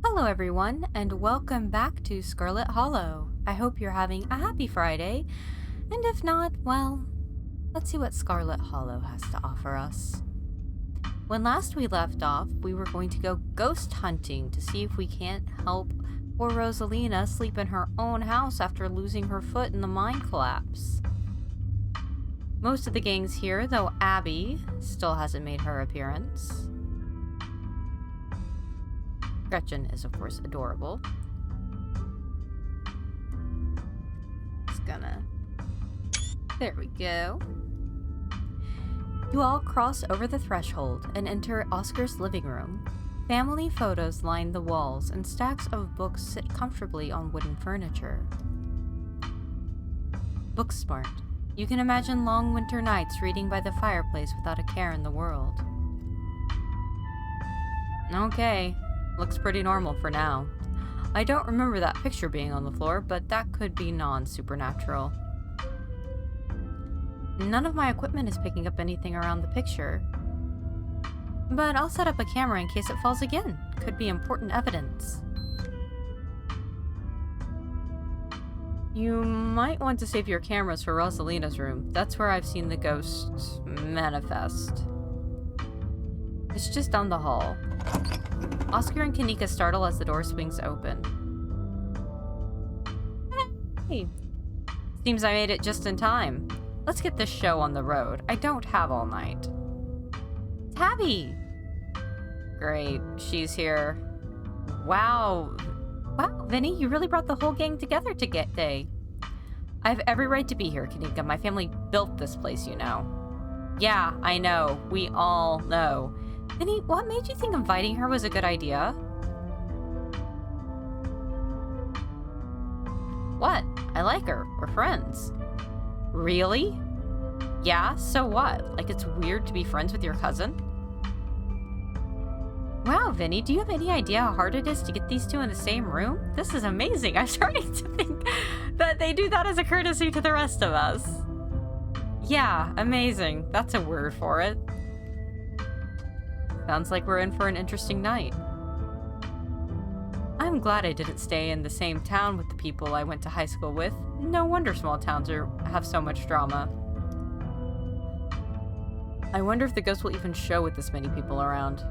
Hello everyone, and welcome back to Scarlet Hollow. I hope you're having a happy Friday, and if not, well, let's see what Scarlet Hollow has to offer us. When last we left off, we were going to go ghost hunting to see if we can't help poor Rosalina sleep in her own house after losing her foot in the mine collapse. Most of the gang's here, though Abby still hasn't made her appearance. Gretchen is, of course, adorable. Just gonna... There we go. You all cross over the threshold and enter Oscar's living room. Family photos line the walls, and stacks of books sit comfortably on wooden furniture. Book smart. You can imagine long winter nights reading by the fireplace without a care in the world. Okay. Looks pretty normal for now. I don't remember that picture being on the floor, but that could be non-supernatural. None of my equipment is picking up anything around the picture. But I'll set up a camera in case it falls again. Could be important evidence. You might want to save your cameras for Rosalina's room. That's where I've seen the ghost manifest. It's just down the hall. Oscar and Kanika startle as the door swings open. Hey! Seems I made it just in time. Let's get this show on the road. I don't have all night. Tabby! Great, she's here. Wow. Wow, Vinny, you really brought the whole gang together to get day. I have every right to be here, Kanika. My family built this place, you know. Yeah, I know. We all know. Vinny, what made you think inviting her was a good idea? What? I like her. We're friends. Really? Yeah, so what? Like it's weird to be friends with your cousin? Wow, Vinny, do you have any idea how hard it is to get these two in the same room? This is amazing. I'm starting to think that they do that as a courtesy to the rest of us. Yeah, amazing. That's a word for it. Sounds like we're in for an interesting night. I'm glad I didn't stay in the same town with the people I went to high school with. No wonder small towns have so much drama. I wonder if the ghost will even show with this many people around.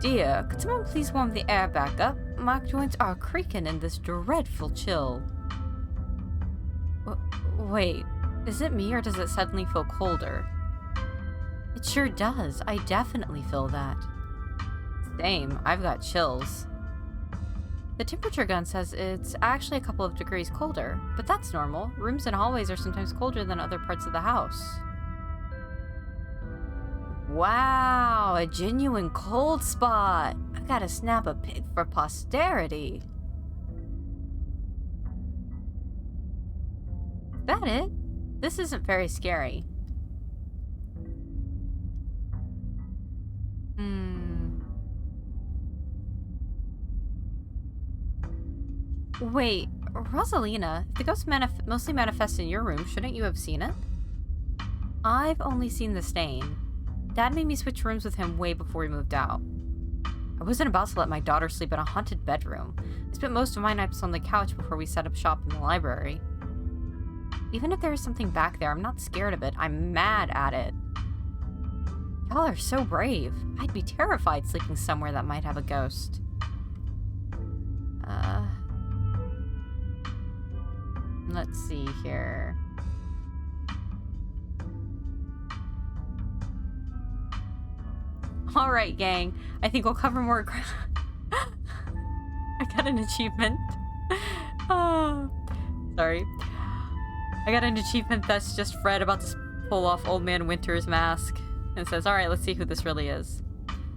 Dear, could someone please warm the air back up? My joints are creaking in this dreadful chill. Wait, is it me or does it suddenly feel colder? It sure does. I definitely feel that. Same. I've got chills. The temperature gun says it's actually a couple of degrees colder, but that's normal. Rooms and hallways are sometimes colder than other parts of the house. Wow, a genuine cold spot. I gotta snap a pic for posterity. Is that it? This isn't very scary. Wait, Rosalina, if the ghost mostly manifests in your room, shouldn't you have seen it? I've only seen the stain. Dad made me switch rooms with him way before we moved out. I wasn't about to let my daughter sleep in a haunted bedroom. I spent most of my nights on the couch before we set up shop in the library. Even if there is something back there, I'm not scared of it. I'm mad at it. Y'all are so brave. I'd be terrified sleeping somewhere that might have a ghost. Let's see here. Alright, gang. I think we'll cover more ground. I got an achievement. Oh, sorry. I got an achievement that's just Fred about to pull off Old Man Winter's mask. And says, alright, let's see who this really is.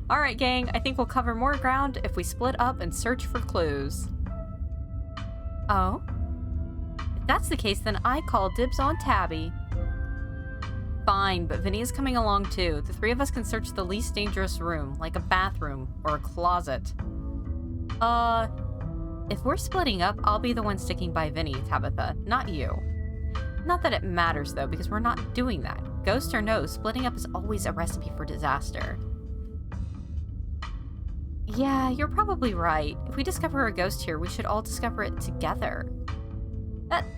Alright, gang. I think we'll cover more ground if we split up and search for clues. Oh? If that's the case, then I call dibs on Tabby. Fine, but Vinny is coming along too. The three of us can search the least dangerous room, like a bathroom or a closet. If we're splitting up, I'll be the one sticking by Vinny, Tabitha, not you. Not that it matters though, because we're not doing that. Ghost or no, splitting up is always a recipe for disaster. Yeah, you're probably right. If we discover a ghost here, we should all discover it together.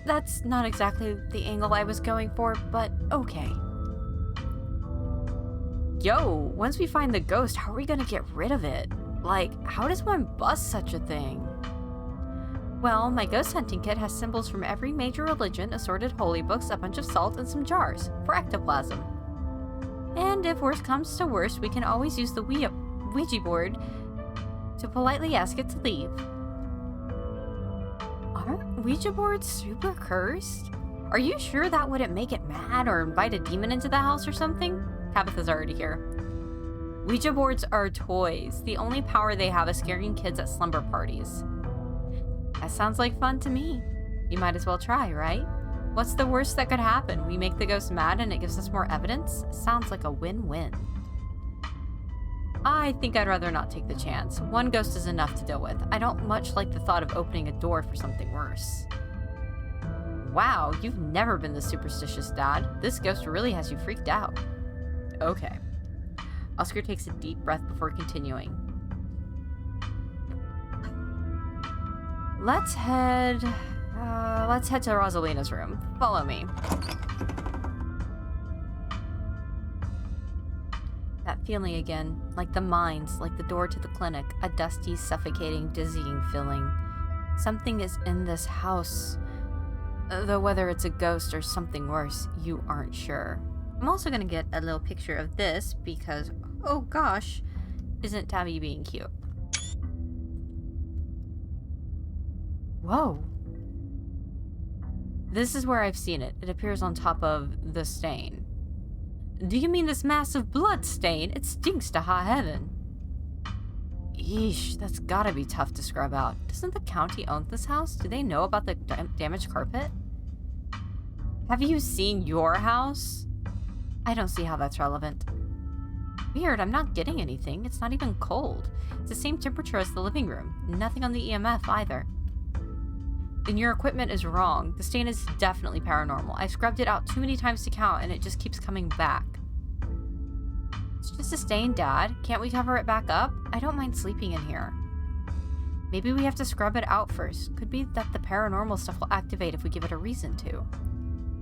That's not exactly the angle I was going for, but okay. Yo, once we find the ghost, how are we gonna get rid of it? Like, how does one bust such a thing? Well, my ghost hunting kit has symbols from every major religion, assorted holy books, a bunch of salt, and some jars for ectoplasm. And if worst comes to worst, we can always use the Ouija board to politely ask it to leave. Aren't Ouija boards super cursed? Are you sure that wouldn't make it mad or invite a demon into the house or something? Tabitha's already here. Ouija boards are toys. The only power they have is scaring kids at slumber parties. That sounds like fun to me. You might as well try, right? What's the worst that could happen? We make the ghost mad and it gives us more evidence? Sounds like a win-win. I think I'd rather not take the chance. One ghost is enough to deal with. I don't much like the thought of opening a door for something worse. Wow, you've never been this superstitious, Dad. This ghost really has you freaked out. Okay. Oscar takes a deep breath before continuing. Let's head to Rosalina's room. Follow me. That feeling again, like the mines, like the door to the clinic, a dusty, suffocating, dizzying feeling. Something is in this house. Though whether it's a ghost or something worse, you aren't sure. I'm also gonna get a little picture of this because, oh gosh, isn't Tabby being cute? Whoa. This is where I've seen it. It appears on top of the stain. Do you mean this massive blood stain? It stinks to high heaven. Yeesh, that's gotta be tough to scrub out. Doesn't the county own this house? Do they know about the damaged carpet? Have you seen your house? I don't see how that's relevant. Weird, I'm not getting anything. It's not even cold. It's the same temperature as the living room. Nothing on the EMF either. Then your equipment is wrong. The stain is definitely paranormal. I've scrubbed it out too many times to count and it just keeps coming back. It's just a stain, Dad. Can't we cover it back up? I don't mind sleeping in here. Maybe we have to scrub it out first. Could be that the paranormal stuff will activate if we give it a reason to.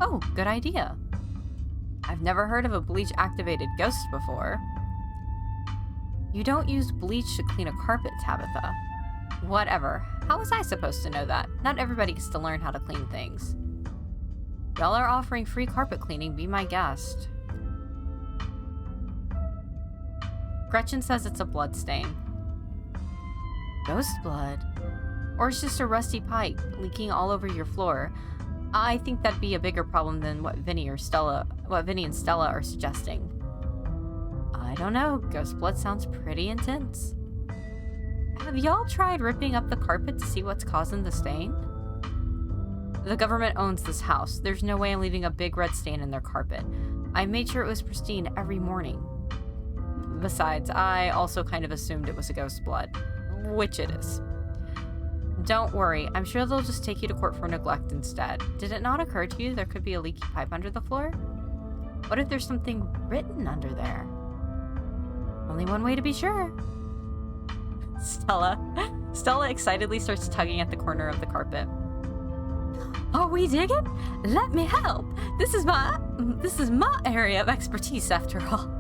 Oh, good idea. I've never heard of a bleach-activated ghost before. You don't use bleach to clean a carpet, Tabitha. Whatever. How was I supposed to know that? Not everybody gets to learn how to clean things. Y'all are offering free carpet cleaning, be my guest. Gretchen says it's a blood stain. Ghost blood? Or it's just a rusty pipe leaking all over your floor. I think that'd be a bigger problem than what Vinny and Stella are suggesting. I don't know. Ghost blood sounds pretty intense. Have y'all tried ripping up the carpet to see what's causing the stain? The government owns this house. There's no way I'm leaving a big red stain in their carpet. I made sure it was pristine every morning. Besides, I also kind of assumed it was a ghost blood, which it is. Don't worry, I'm sure they'll just take you to court for neglect instead. Did it not occur to you there could be a leaky pipe under the floor? What if there's something written under there? Only one way to be sure. Stella excitedly starts tugging at the corner of the carpet. Are we digging? Let me help. This is my area of expertise after all.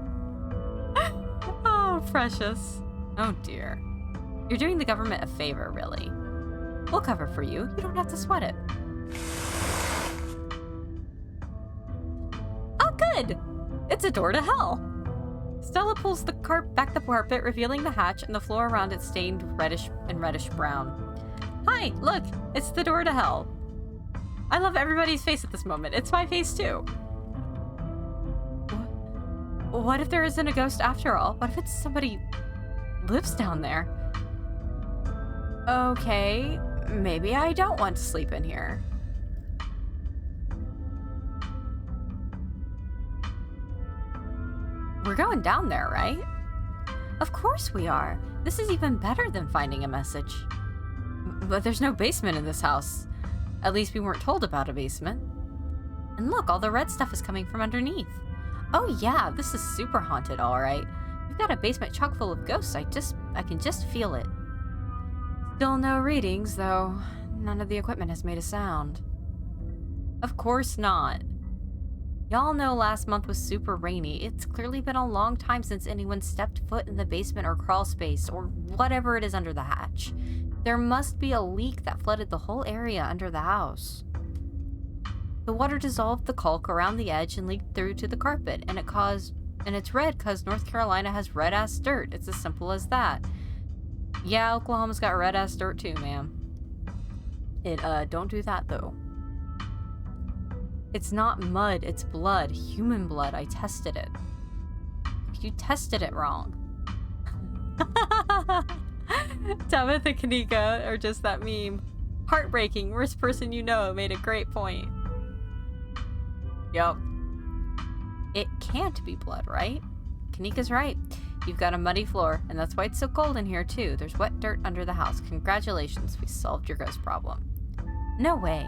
Oh, precious. Oh dear. You're doing the government a favor, really. We'll cover for you. You don't have to sweat it. Oh, good! It's a door to hell. Stella pulls back the carpet, revealing the hatch and the floor around it stained reddish brown. Hi, look! It's the door to hell. I love everybody's face at this moment. It's my face, too. What if there isn't a ghost after all? What if it's somebody lives down there? Okay, maybe I don't want to sleep in here. We're going down there, right? Of course we are. This is even better than finding a message. But there's no basement in this house. At least we weren't told about a basement. And look, all the red stuff is coming from underneath. Oh yeah, this is super haunted, all right. We've got a basement chock full of ghosts. I can just feel it. Still no readings, though. None of the equipment has made a sound. Of course not. Y'all know last month was super rainy. It's clearly been a long time since anyone stepped foot in the basement or crawl space or whatever it is under the hatch. There must be a leak that flooded the whole area under the house. The water dissolved the caulk around the edge and leaked through to the carpet, and it's red because North Carolina has red-ass dirt. It's as simple as that. Yeah, Oklahoma's got red-ass dirt too, ma'am. Don't do that, though. It's not mud, it's blood. Human blood. I tested it. You tested it wrong. Tabitha and Kanika are just that meme. Heartbreaking. Worst person you know made a great point. Yup. It can't be blood, right? Kanika's right. You've got a muddy floor, and that's why it's so cold in here, too. There's wet dirt under the house. Congratulations, we solved your ghost problem. No way.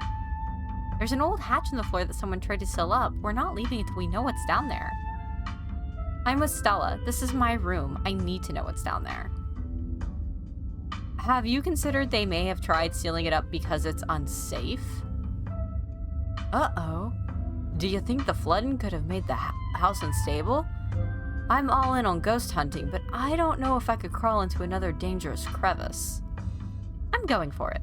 There's an old hatch in the floor that someone tried to seal up. We're not leaving until we know what's down there. I'm with Stella. This is my room. I need to know what's down there. Have you considered they may have tried sealing it up because it's unsafe? Uh-oh. Do you think the flooding could have made the house unstable? I'm all in on ghost hunting, but I don't know if I could crawl into another dangerous crevice. I'm going for it.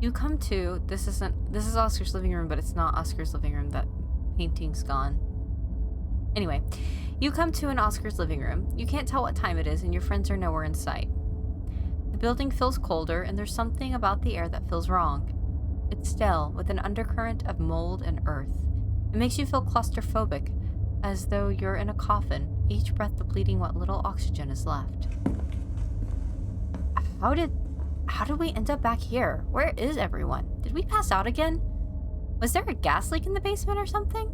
You come to, this is Oscar's living room, but it's not Oscar's living room. That painting's gone. Anyway, you come to an Oscar's living room. You can't tell what time it is, and your friends are nowhere in sight. The building feels colder, and there's something about the air that feels wrong. It's stale, with an undercurrent of mold and earth. It makes you feel claustrophobic, as though you're in a coffin, each breath depleting what little oxygen is left. How did we end up back here? Where is everyone? Did we pass out again? Was there a gas leak in the basement or something?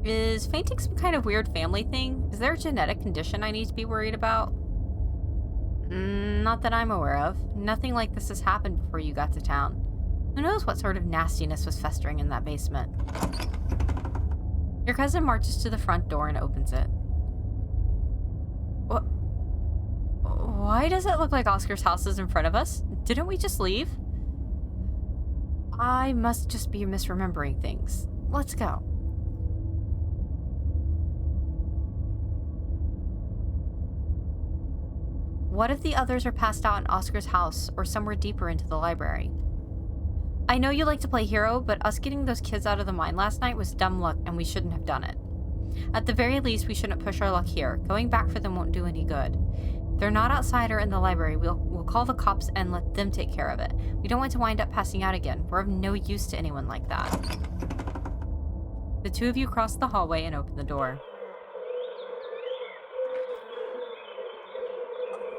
Is fainting some kind of weird family thing? Is there a genetic condition I need to be worried about? Not that I'm aware of. Nothing like this has happened before you got to town. Who knows what sort of nastiness was festering in that basement? Your cousin marches to the front door and opens it. What? Why does it look like Oscar's house is in front of us? Didn't we just leave? I must just be misremembering things. Let's go. What if the others are passed out in Oscar's house or somewhere deeper into the library? I know you like to play hero, but us getting those kids out of the mine last night was dumb luck and we shouldn't have done it. At the very least, we shouldn't push our luck here. Going back for them won't do any good. They're not outside or in the library. We'll call the cops and let them take care of it. We don't want to wind up passing out again. We're of no use to anyone like that. The two of you cross the hallway and open the door.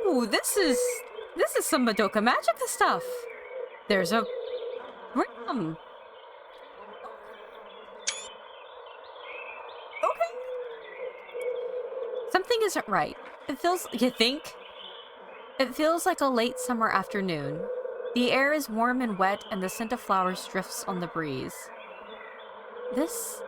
Ooh, this is some Madoka Magica stuff. There's a room. Okay. Something isn't right. You think? It feels like a late summer afternoon. The air is warm and wet, and the scent of flowers drifts on the breeze. This...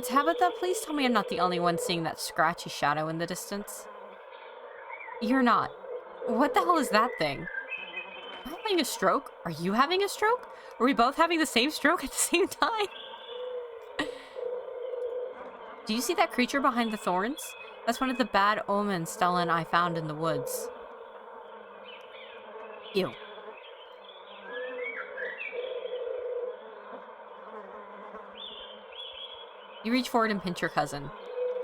Tabitha, please tell me I'm not the only one seeing that scratchy shadow in the distance. You're not. What the hell is that thing? Am I having a stroke? Are you having a stroke? Are we both having the same stroke at the same time? Do you see that creature behind the thorns? That's one of the bad omens Stella and I found in the woods. Ew. You reach forward and pinch your cousin.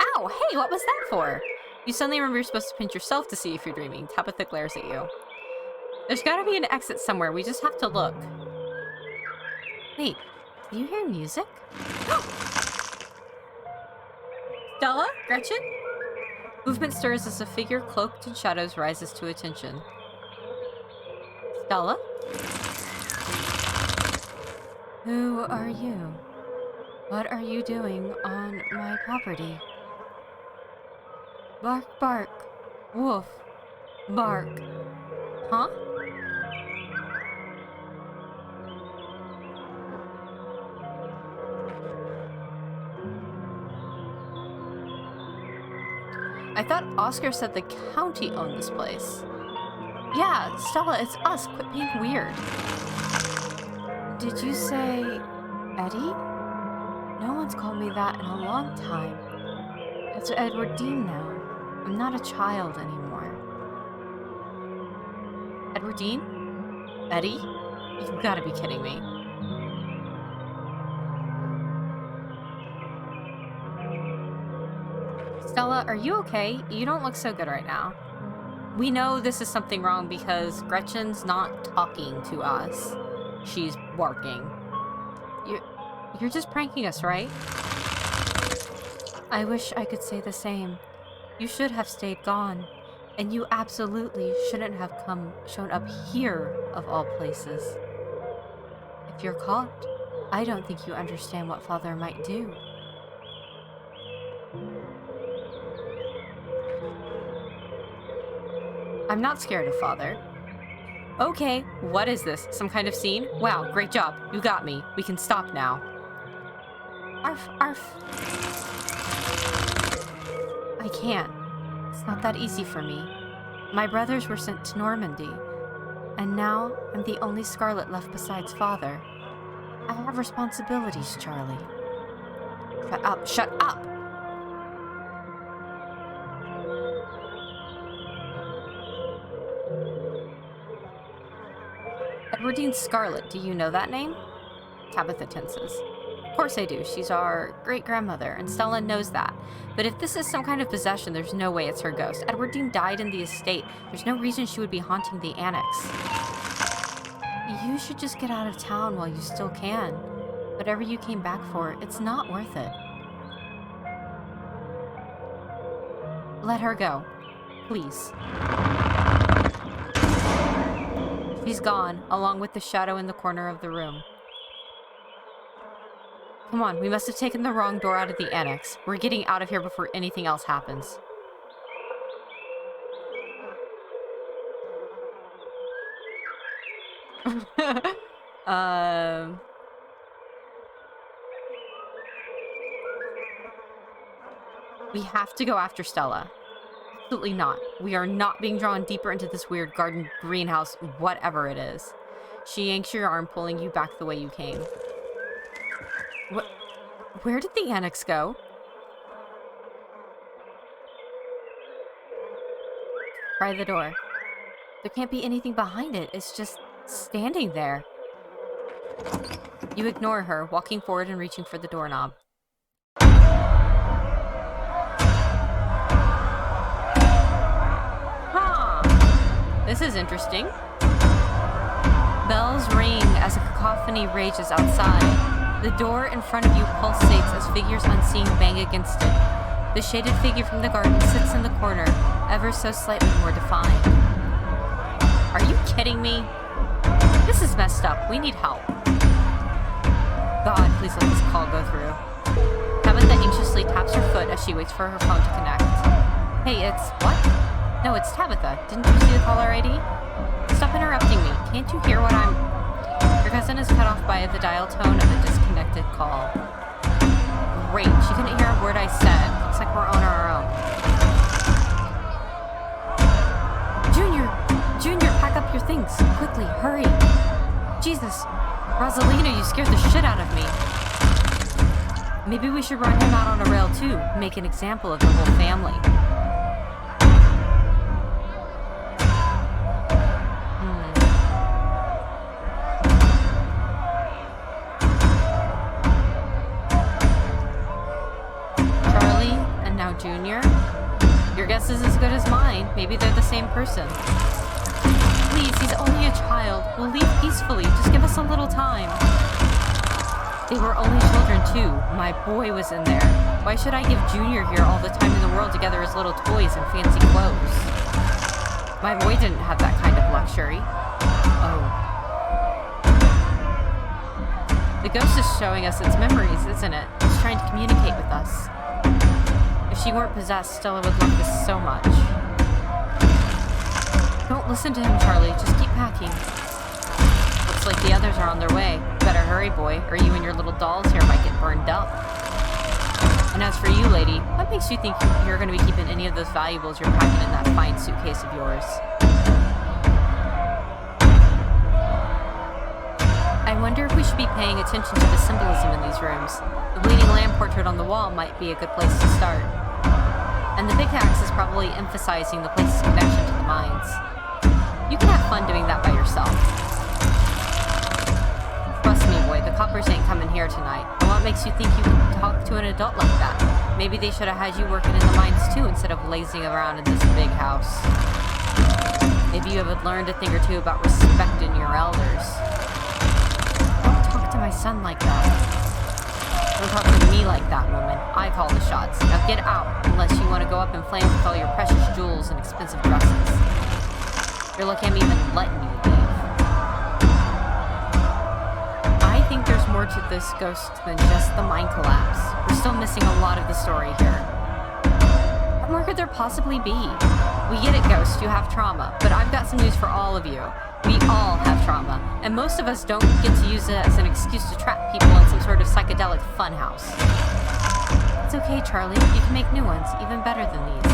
Ow! Hey, what was that for? You suddenly remember you're supposed to pinch yourself to see if you're dreaming. Tabitha glares at you. There's gotta be an exit somewhere. We just have to look. Wait, do you hear music? Stella? Gretchen? Movement stirs as a figure cloaked in shadows rises to attention. Stella? Who are you? What are you doing on my property? Bark, bark. Woof. Bark. Huh? I thought Oscar said the county owned this place. Yeah, Stella, it's us. Quit being weird. Did you say Eddie? No one's called me that in a long time. It's Edward Dean now. I'm not a child anymore. Edward Dean? Eddie? You've got to be kidding me. Stella, are you okay? You don't look so good right now. We know this is something wrong because Gretchen's not talking to us. She's barking. You're just pranking us, right? I wish I could say the same. You should have stayed gone. And you absolutely shouldn't have shown up here, of all places. If you're caught, I don't think you understand what Father might do. I'm not scared of Father. Okay, what is this? Some kind of scene? Wow, great job. You got me. We can stop now. Arf, arf. I can't. It's not that easy for me. My brothers were sent to Normandy, and now I'm the only Scarlet left besides Father. I have responsibilities, Charlie. Shut up, shut up! Edwardine Scarlet, do you know that name? Tabitha tenses. Of course I do. She's our great-grandmother, and Stella knows that. But if this is some kind of possession, there's no way it's her ghost. Edwardine died in the estate. There's no reason she would be haunting the annex. You should just get out of town while you still can. Whatever you came back for, it's not worth it. Let her go. Please. She's gone, along with the shadow in the corner of the room. Come on, we must have taken the wrong door out of the annex. We're getting out of here before anything else happens. We have to go after Stella. Absolutely not. We are not being drawn deeper into this weird garden, greenhouse, whatever it is. She yanks your arm, pulling you back the way you came. Where did the annex go? Try the door. There can't be anything behind it. It's just standing there. You ignore her, walking forward and reaching for the doorknob. This is interesting. Bells ring as a cacophony rages outside. The door in front of you pulsates as figures unseen bang against it. The shaded figure from the garden sits in the corner, ever so slightly more defined. Are you kidding me? This is messed up. We need help. God, please let this call go through. Tabitha anxiously taps her foot as she waits for her phone to connect. Hey, it's... what? No, it's Tabitha. Didn't you see the caller ID? Stop interrupting me. Can't you hear what I'm... Your cousin is cut off by the dial tone of a disconnected call. Great. She couldn't hear a word I said. Looks like we're on our own. Junior, pack up your things. Quickly, hurry. Jesus. Rosalina, you scared the shit out of me. Maybe we should run him out on a rail too. Make an example of the whole family. Junior? Your guess is as good as mine. Maybe they're the same person. Please, he's only a child. We'll leave peacefully. Just give us a little time. They were only children, too. My boy was in there. Why should I give Junior here all the time in the world to gather his little toys and fancy clothes? My boy didn't have that kind of luxury. Oh. The ghost is showing us its memories, isn't it? It's trying to communicate with us. If she weren't possessed, Stella would love this so much. Don't listen to him, Charlie. Just keep packing. Looks like the others are on their way. Better hurry, boy, or you and your little dolls here might get burned up. And as for you, lady, what makes you think you're going to be keeping any of those valuables you're packing in that fine suitcase of yours? I wonder if we should be paying attention to the symbolism in these rooms. The bleeding lamb portrait on the wall might be a good place to start. And the pickaxe is probably emphasizing the place's connection to the mines. You can have fun doing that by yourself. Trust me, boy, the coppers ain't coming here tonight. And what makes you think you can talk to an adult like that? Maybe they should have had you working in the mines too instead of lazing around in this big house. Maybe you have learned a thing or two about respecting your elders. To my son like that. Don't talk to me like that, woman. I call the shots. Now get out, unless you want to go up in flames with all your precious jewels and expensive dresses. You're lucky I'm even letting you leave. I think there's more to this ghost than just the mine collapse. We're still missing a lot of the story here. What more could there possibly be? We get it, Ghost, you have trauma, but I've got some news for all of you. We all have trauma, and most of us don't get to use it as an excuse to trap people in some sort of psychedelic funhouse. It's okay, Charlie. You can make new ones, even better than these.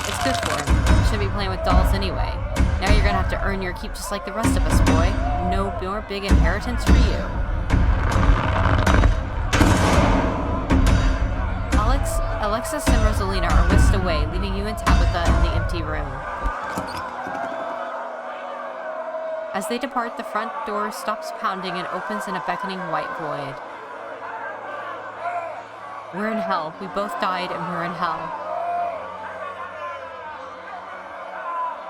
It's good for him. You shouldn't be playing with dolls anyway. Now you're gonna have to earn your keep just like the rest of us, boy. No more big inheritance for you. Alexis and Rosalina are whisked away, leaving you and Tabitha in the empty room. As they depart, the front door stops pounding and opens in a beckoning white void. We're in hell. We both died and we're in hell.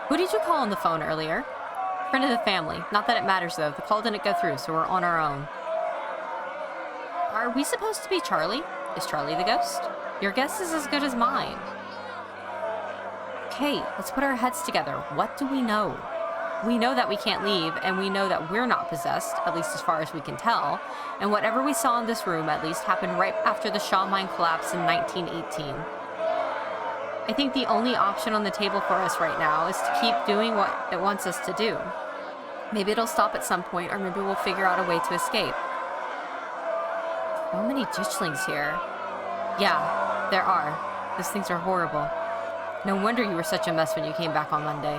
Who did you call on the phone earlier? Friend of the family. Not that it matters though. The call didn't go through, so we're on our own. Are we supposed to be Charlie? Is Charlie the ghost? Your guess is as good as mine. Okay, let's put our heads together. What do we know? We know that we can't leave, and we know that we're not possessed, at least as far as we can tell, and whatever we saw in this room, at least, happened right after the Shaw mine collapse in 1918. I think the only option on the table for us right now is to keep doing what it wants us to do. Maybe it'll stop at some point, or maybe we'll figure out a way to escape. So many ditchlings here. Yeah, there are. Those things are horrible. No wonder you were such a mess when you came back on Monday.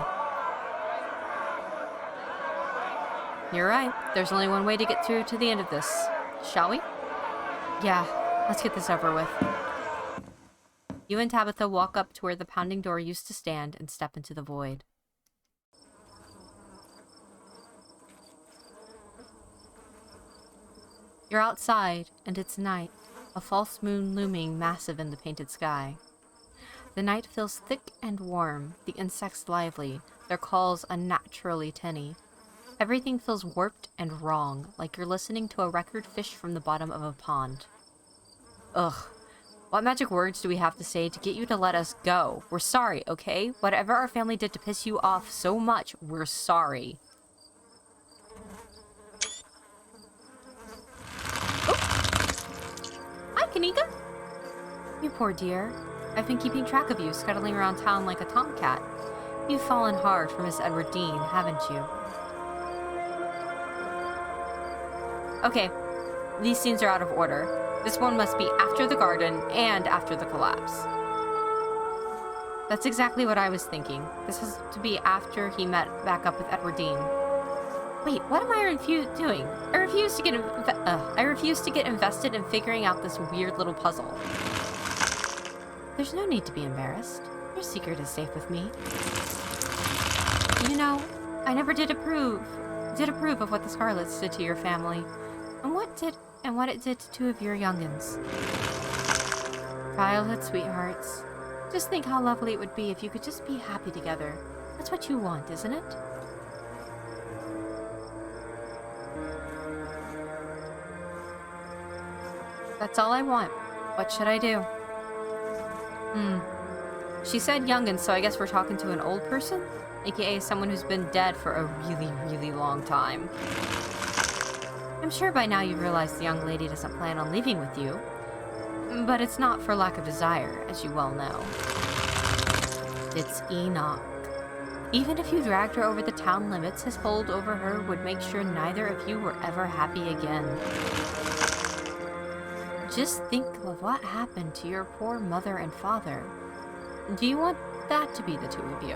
You're right. There's only one way to get through to the end of this. Shall we? Yeah, let's get this over with. You and Tabitha walk up to where the pounding door used to stand and step into the void. You're outside, and it's night, a false moon looming massive in the painted sky. The night feels thick and warm, the insects lively, their calls unnaturally tinny. Everything feels warped and wrong, like you're listening to a record fished from the bottom of a pond. Ugh. What magic words do we have to say to get you to let us go? We're sorry, okay? Whatever our family did to piss you off so much, we're sorry. Oh. Hi, Kanika. You poor dear. I've been keeping track of you, scuttling around town like a tomcat. You've fallen hard for Miss Edward Dean, haven't you? Okay, these scenes are out of order. This one must be after the garden and after the collapse. That's exactly what I was thinking. This has to be after he met back up with Edward Dean. Wait, what am I doing? I refuse to get invested in figuring out this weird little puzzle. There's no need to be embarrassed. Your secret is safe with me. You know, I never did approve of what the Scarlets did to your family. And what it did to two of your youngins. Childhood sweethearts. Just think how lovely it would be if you could just be happy together. That's what you want, isn't it? That's all I want. What should I do? She said youngins, so I guess we're talking to an old person? AKA someone who's been dead for a really, really long time. I'm sure by now you've realized the young lady doesn't plan on leaving with you. But it's not for lack of desire, as you well know. It's Enoch. Even if you dragged her over the town limits, his hold over her would make sure neither of you were ever happy again. Just think of what happened to your poor mother and father. Do you want that to be the two of you?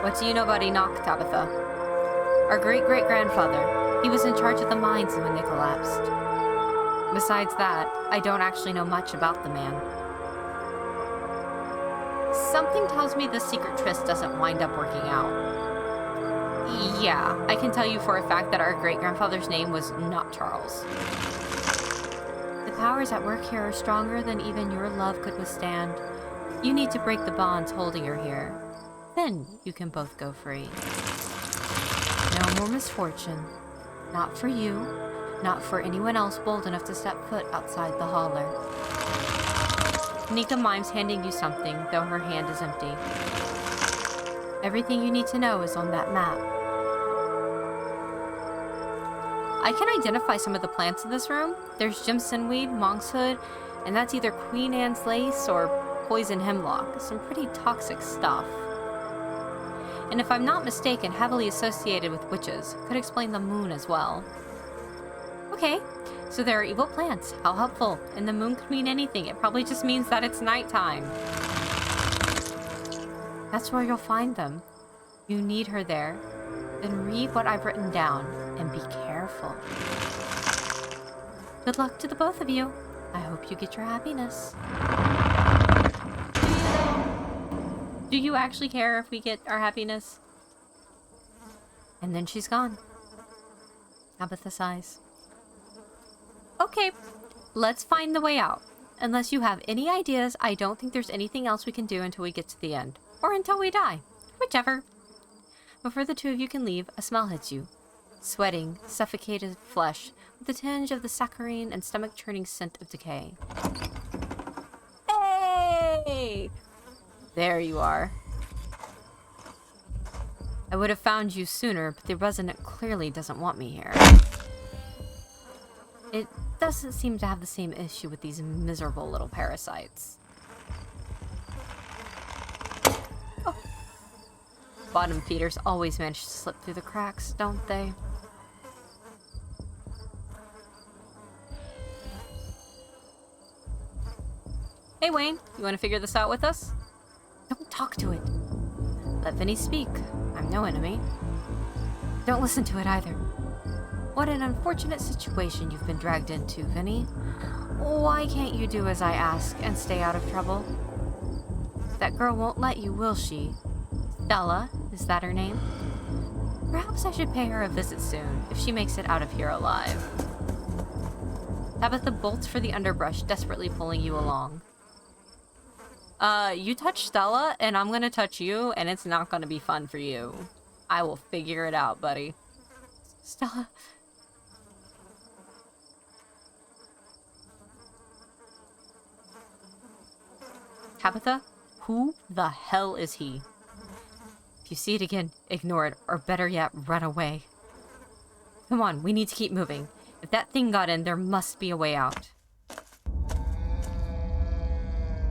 What do you know about Enoch, Tabitha? Our great-great-grandfather. He was in charge of the mines when they collapsed. Besides that, I don't actually know much about the man. Something tells me the secret tryst doesn't wind up working out. Yeah, I can tell you for a fact that our great-grandfather's name was not Charles. The powers at work here are stronger than even your love could withstand. You need to break the bonds holding her here. Then you can both go free. No more misfortune. Not for you, not for anyone else bold enough to step foot outside the holler. Nika mimes handing you something, though her hand is empty. Everything you need to know is on that map. I can identify some of the plants in this room. There's Jimsonweed, monkshood, and that's either Queen Anne's lace or poison hemlock. Some pretty toxic stuff. And if I'm not mistaken, heavily associated with witches. Could explain the moon as well. Okay, so there are evil plants. How helpful. And the moon could mean anything. It probably just means that it's nighttime. That's where you'll find them. You need her there. Then read what I've written down and be careful. Good luck to the both of you. I hope you get your happiness. Do you actually care if we get our happiness? And then she's gone. Tabitha sighs. Okay, let's find the way out. Unless you have any ideas, I don't think there's anything else we can do until we get to the end. Or until we die. Whichever. Before the two of you can leave, a smell hits you. Sweating, suffocated flesh, with a tinge of the saccharine and stomach-churning scent of decay. Hey! There you are. I would have found you sooner, but the resident clearly doesn't want me here. It doesn't seem to have the same issue with these miserable little parasites. Oh. Bottom feeders always manage to slip through the cracks, don't they? Hey Wayne, you want to figure this out with us? Don't talk to it. Let Vinny speak. I'm no enemy. Don't listen to it either. What an unfortunate situation you've been dragged into, Vinny. Why can't you do as I ask and stay out of trouble? That girl won't let you, will she? Stella, is that her name? Perhaps I should pay her a visit soon, if she makes it out of here alive. Tabitha bolts for the underbrush, desperately pulling you along. You touch Stella, and I'm gonna touch you, and it's not gonna be fun for you. I will figure it out, buddy. Stella... Tabitha, who the hell is he? If you see it again, ignore it, or better yet, run away. Come on, we need to keep moving. If that thing got in, there must be a way out.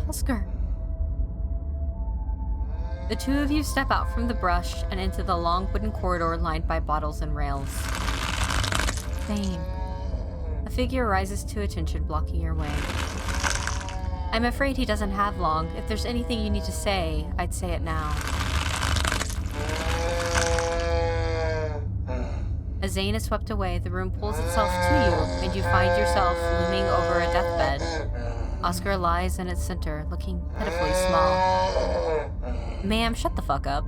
Oscar. The two of you step out from the brush and into the long wooden corridor lined by bottles and rails. Same. A figure rises to attention, blocking your way. I'm afraid he doesn't have long. If there's anything you need to say, I'd say it now. As Zane is swept away, the room pulls itself to you, and you find yourself looming over a deathbed. Oscar lies in its center, looking pitifully small. Ma'am, shut the fuck up.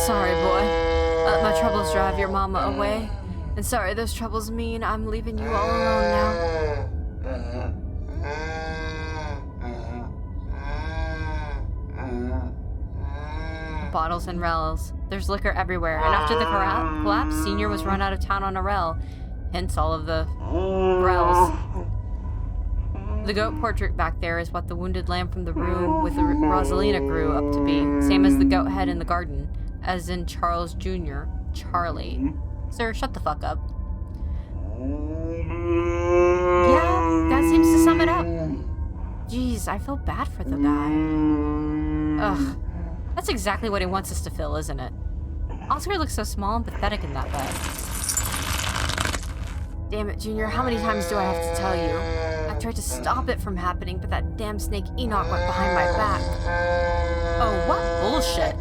Sorry, boy. My troubles drive your mama away. And sorry those troubles mean I'm leaving you all alone now. Bottles and rails. There's liquor everywhere, and after the collapse, Senior was run out of town on a rail. Hence all of the rails. The goat portrait back there is what the wounded lamb from the room with Rosalina grew up to be. Same as the goat head in the garden. As in Charles Jr. Charlie. Sir, shut the fuck up. Yeah, that seems to sum it up. Jeez, I feel bad for the guy. Ugh. That's exactly what he wants us to feel, isn't it? Oscar looks so small and pathetic in that bed. Damn it, Junior, how many times do I have to tell you? I tried to stop it from happening, but that damn snake Enoch went behind my back. Oh, what bullshit.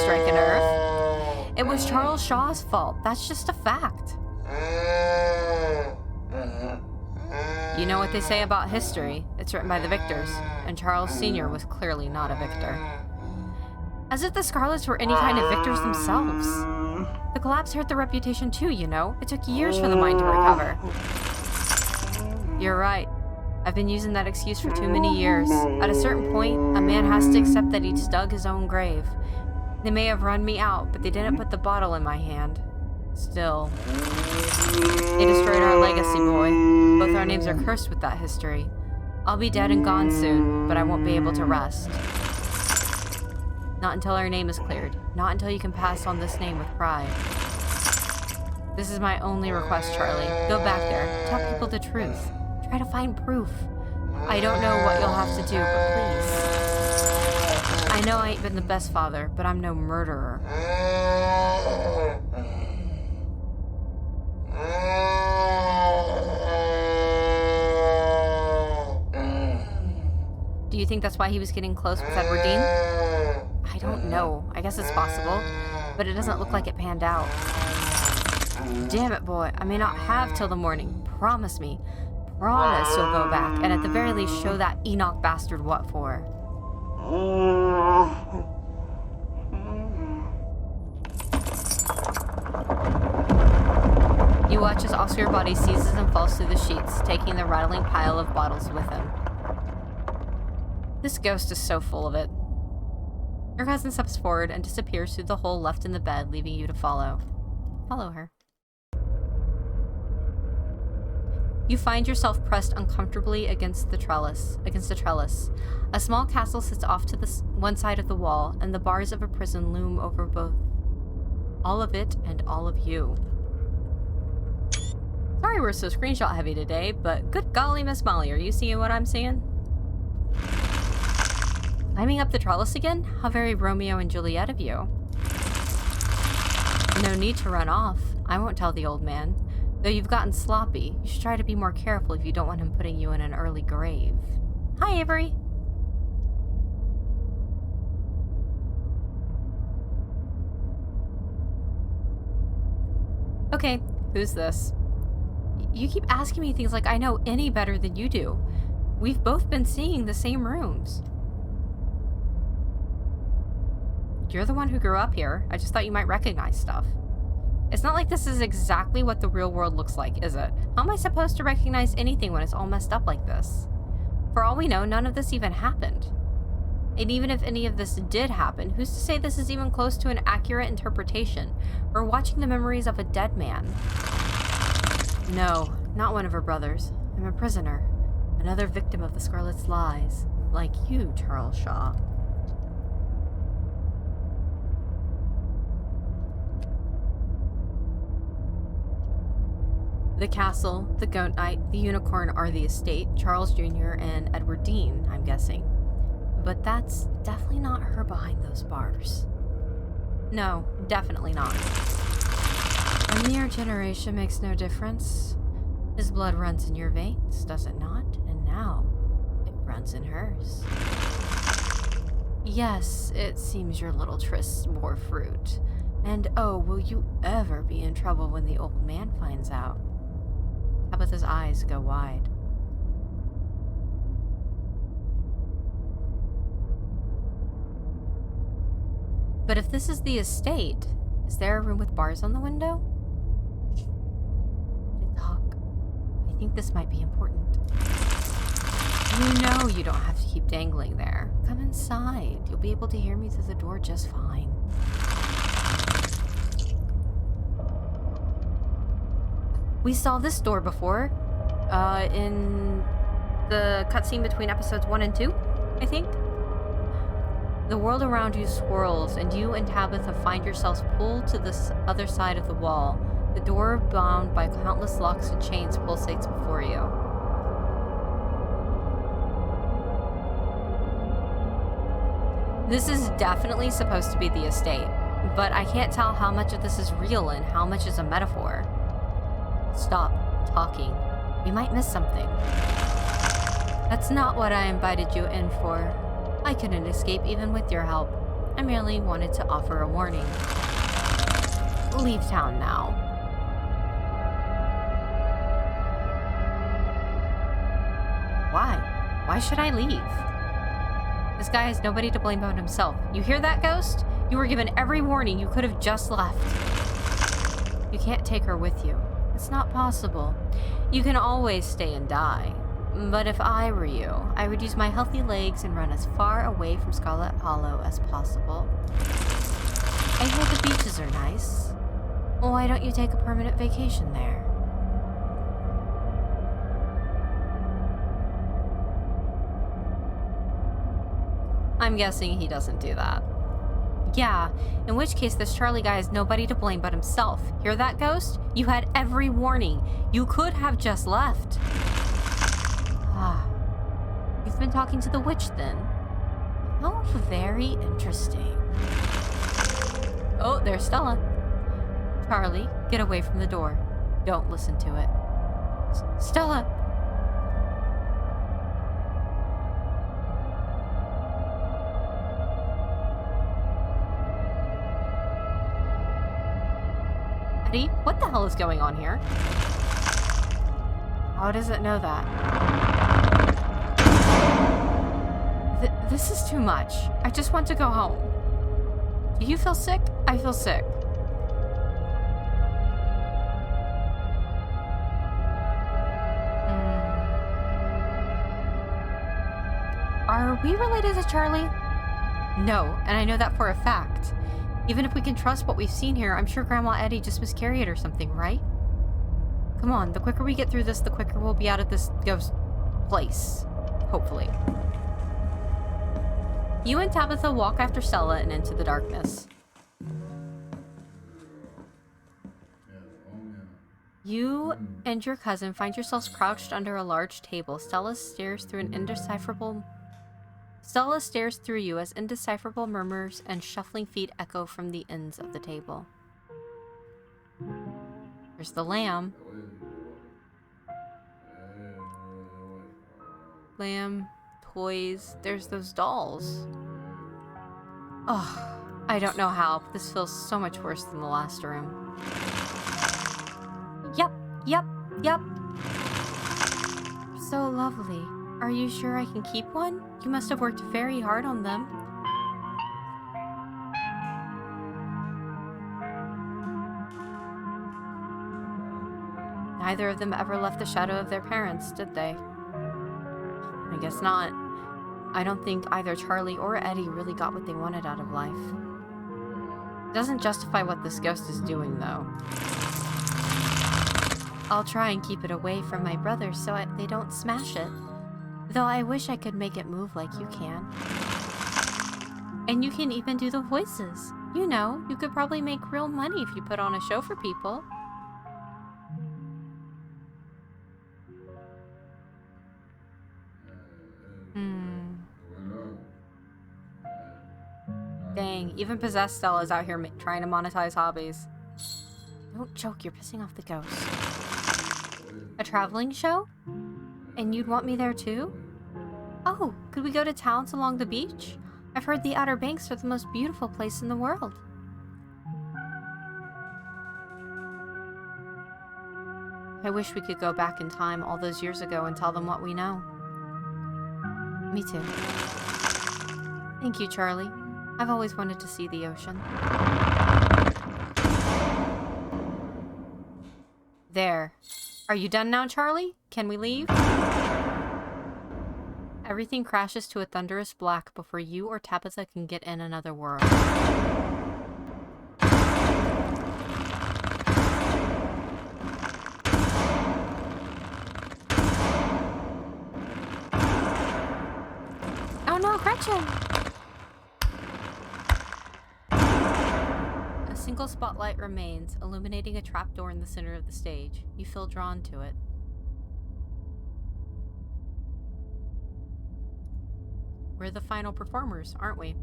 Strike a nerve. It was Charles Shaw's fault. That's just a fact. You know what they say about history? It's written by the victors, and Charles Sr. was clearly not a victor. As if the Scarlets were any kind of victors themselves. The collapse hurt their reputation too, you know? It took years for the mind to recover. You're right. I've been using that excuse for too many years. At a certain point, a man has to accept that he's dug his own grave. They may have run me out, but they didn't put the bottle in my hand. Still. They destroyed our legacy, boy. Both our names are cursed with that history. I'll be dead and gone soon, but I won't be able to rest. Not until our name is cleared. Not until you can pass on this name with pride. This is my only request, Charlie. Go back there. Tell people the truth. Try to find proof. I don't know what you'll have to do, but please. I know I ain't been the best father, but I'm no murderer. Do you think that's why he was getting close with Edward Dean? I don't know. I guess it's possible, but it doesn't look like it panned out. Damn it, boy. I may not have till the morning. Promise me. Promise you'll go back, and at the very least show that Enoch bastard what for. You watch as Oscar's body seizes and falls through the sheets, taking the rattling pile of bottles with him. This ghost is so full of it. Your cousin steps forward and disappears through the hole left in the bed, leaving you to follow. Follow her. You find yourself pressed uncomfortably against the trellis. A small castle sits off to the one side of the wall, and the bars of a prison loom over both. All of it and all of you. Sorry we're so screenshot heavy today, but good golly, Miss Molly, are you seeing what I'm seeing? Climbing up the trellis again? How very Romeo and Juliet of you. No need to run off. I won't tell the old man. Though you've gotten sloppy, you should try to be more careful if you don't want him putting you in an early grave. Hi, Avery. Okay, who's this? You keep asking me things like I know any better than you do. We've both been seeing the same rooms. You're the one who grew up here. I just thought you might recognize stuff. It's not like this is exactly what the real world looks like, is it? How am I supposed to recognize anything when it's all messed up like this? For all we know, none of this even happened. And even if any of this did happen, who's to say this is even close to an accurate interpretation? We're watching the memories of a dead man. No, not one of her brothers. I'm a prisoner. Another victim of the Scarlet's lies. Like you, Charles Shaw. The castle, the goat knight, the unicorn are the estate, Charles Jr. and Edward Dean, I'm guessing. But that's definitely not her behind those bars. No, definitely not. A mere generation makes no difference. His blood runs in your veins, does it not? And now, it runs in hers. Yes, it seems your little trysts bore fruit. And oh, will you ever be in trouble when the old man finds out? Tabitha's eyes go wide. But if this is the estate, is there a room with bars on the window? Talk. I think this might be important. You know you don't have to keep dangling there. Come inside. You'll be able to hear me through the door just fine. We saw this door before. In the cutscene between episodes 1 and 2, I think. The world around you swirls, and you and Tabitha find yourselves pulled to the other side of the wall. The door, bound by countless locks and chains, pulsates before you. This is definitely supposed to be the estate, but I can't tell how much of this is real and how much is a metaphor. Stop talking. We might miss something. That's not what I invited you in for. I couldn't escape even with your help. I merely wanted to offer a warning. Leave town now. Why? Why should I leave? This guy has nobody to blame but himself. You hear that, Ghost? You were given every warning. You could have just left. You can't take her with you. It's not possible. You can always stay and die. But if I were you, I would use my healthy legs and run as far away from Scarlet Hollow as possible. I hear the beaches are nice. Why don't you take a permanent vacation there? I'm guessing he doesn't do that. Yeah, in which case this Charlie guy has nobody to blame but himself. Hear that, Ghost? You had every warning. You could have just left. Ah, you've been talking to the witch then? How very interesting. Oh, there's Stella. Charlie, get away from the door. Don't listen to it. Stella! Eddie, what the hell is going on here? How does it know that? This is too much. I just want to go home. Do you feel sick? I feel sick. Are we related to Charlie? No, and I know that for a fact. Even if we can trust what we've seen here, I'm sure Grandma Eddie just miscarried or something, right? Come on, the quicker we get through this, the quicker we'll be out of this ghost place. Hopefully. You and Tabitha walk after Stella and into the darkness. You and your cousin find yourselves crouched under a large table. Stella stares through you as indecipherable murmurs and shuffling feet echo from the ends of the table. There's the lamb. Lamb, toys, there's those dolls. Oh, I don't know how, but this feels so much worse than the last room. Yep. So lovely. Are you sure I can keep one? You must have worked very hard on them. Neither of them ever left the shadow of their parents, did they? I guess not. I don't think either Charlie or Eddie really got what they wanted out of life. It doesn't justify what this ghost is doing, though. I'll try and keep it away from my brothers so they don't smash it. Though I wish I could make it move like you can. And you can even do the voices. You know, you could probably make real money if you put on a show for people. Dang, even possessed Stella's out here trying to monetize hobbies. Don't joke, you're pissing off the ghost. A traveling show? And you'd want me there too? Oh, could we go to towns along the beach? I've heard the Outer Banks are the most beautiful place in the world. I wish we could go back in time all those years ago and tell them what we know. Me too. Thank you, Charlie. I've always wanted to see the ocean. There. Are you done now, Charlie? Can we leave? Everything crashes to a thunderous black before you or Tabitha can get in another word. Oh no, Gretchen! A single spotlight remains, illuminating a trapdoor in the center of the stage. You feel drawn to it. We're the final performers, aren't we?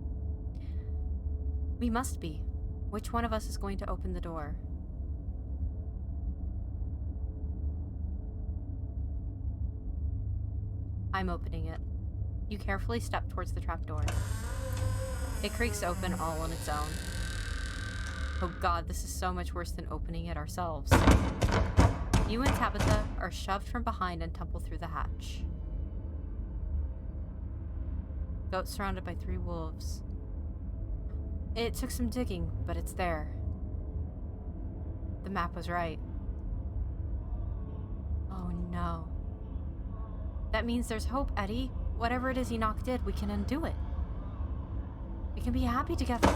We must be. Which one of us is going to open the door? I'm opening it. You carefully step towards the trapdoor. It creaks open all on its own. Oh god, this is so much worse than opening it ourselves. You and Tabitha are shoved from behind and tumble through the hatch. Goat surrounded by 3 wolves. It took some digging, but it's there. The map was right. Oh no. That means there's hope, Eddie. Whatever it is Enoch did, we can undo it. We can be happy together.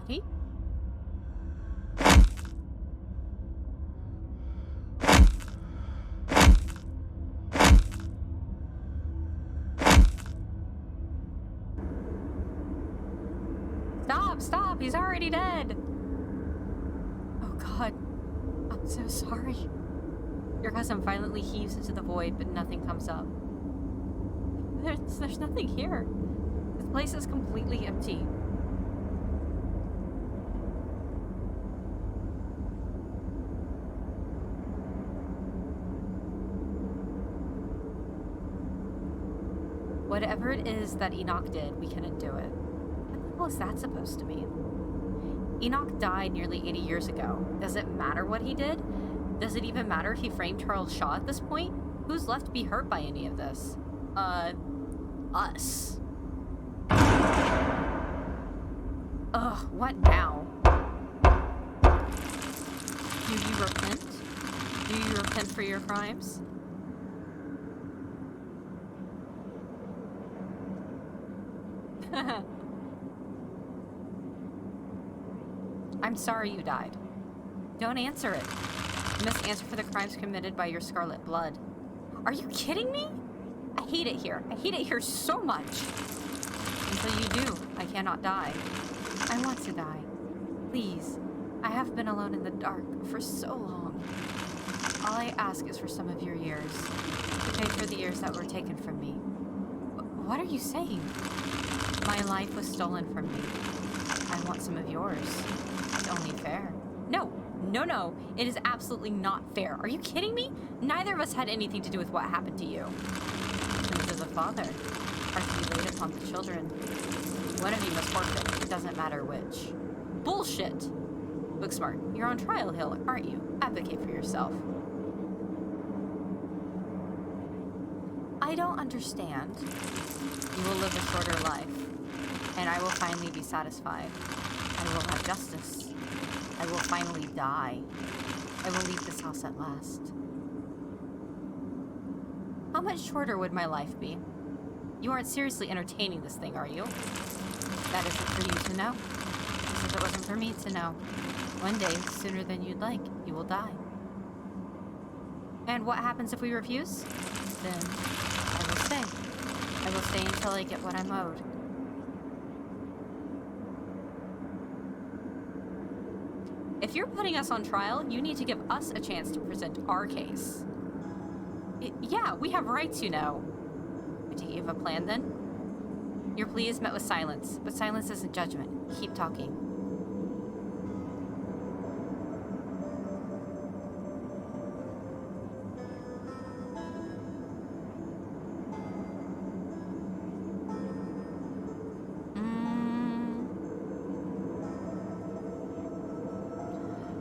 Eddie? Stop! He's already dead! Oh god. I'm so sorry. Your cousin violently heaves into the void, but nothing comes up. There's nothing here. This place is completely empty. Whatever it is that Enoch did, we can undo it. What the hell is that supposed to mean? Enoch died nearly 80 years ago. Does it matter what he did? Does it even matter if he framed Charles Shaw at this point? Who's left to be hurt by any of this? Us. Ugh, what now? Do you repent? Do you repent for your crimes? I'm sorry you died. Don't answer it. You must answer for the crimes committed by your scarlet blood. Are you kidding me? I hate it here. I hate it here so much. Until you do, I cannot die. I want to die. Please. I have been alone in the dark for so long. All I ask is for some of your years. To pay for the years that were taken from me. What are you saying? My life was stolen from me. I want some of yours. It's only fair. No. It is absolutely not fair. Are you kidding me? Neither of us had anything to do with what happened to you. Sins of the father are to be laid upon the children. One of you must forfeit. It doesn't matter which. Bullshit! Booksmart, you're on trial hill, aren't you? Advocate for yourself. I don't understand. You will live a shorter life, and I will finally be satisfied. I will have justice. I will finally die. I will leave this house at last. How much shorter would my life be? You aren't seriously entertaining this thing, are you? That isn't for you to know. Just as it wasn't for me to know. One day, sooner than you'd like, you will die. And what happens if we refuse? Then I will stay. I will stay until I get what I'm owed. If you're putting us on trial, you need to give us a chance to present our case. Yeah, we have rights, you know. Do you have a plan, then? Your plea is met with silence, but silence isn't judgment. Keep talking.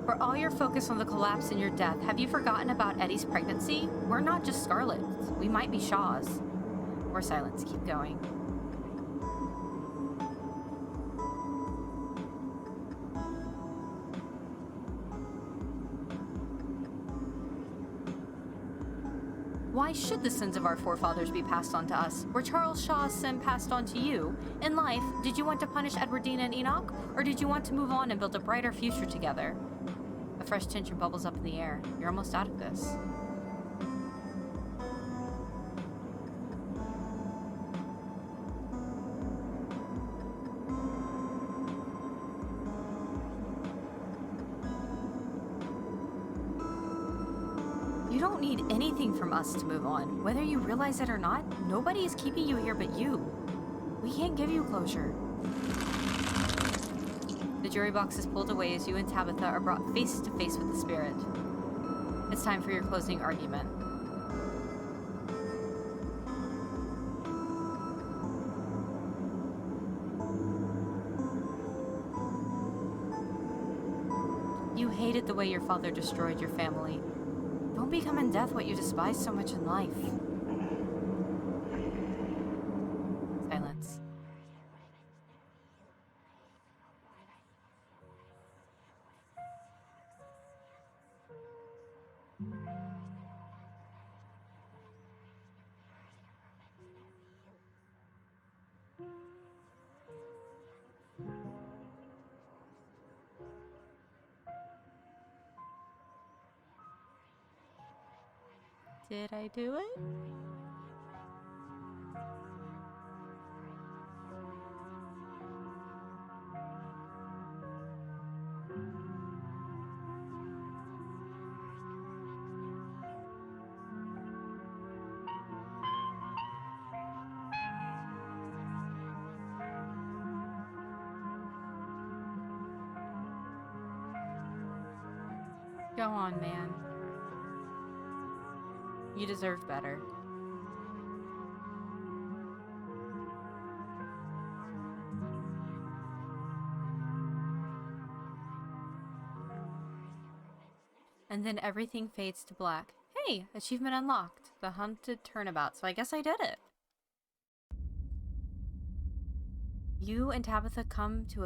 For all your focus on the collapse and your death, have you forgotten about Eddie's pregnancy? We're not just Scarlets. We might be Shaws. More silence. Keep going. Why should the sins of our forefathers be passed on to us? Were Charles Shaw's sin passed on to you? In life, did you want to punish Edwardina and Enoch? Or did you want to move on and build a brighter future together? A fresh tension bubbles up in the air. You're almost out of this. You don't need anything from us to move on. Whether you realize it or not, nobody is keeping you here but you. We can't give you closure. The jury box is pulled away as you and Tabitha are brought face to face with the spirit. It's time for your closing argument. You hated the way your father destroyed your family. Don't become in death what you despise so much in life. Silence. Did I do it? Go on, man. You deserve better. And then everything fades to black. Hey, achievement unlocked. The hunted turnabout, so I guess I did it. You and Tabitha come to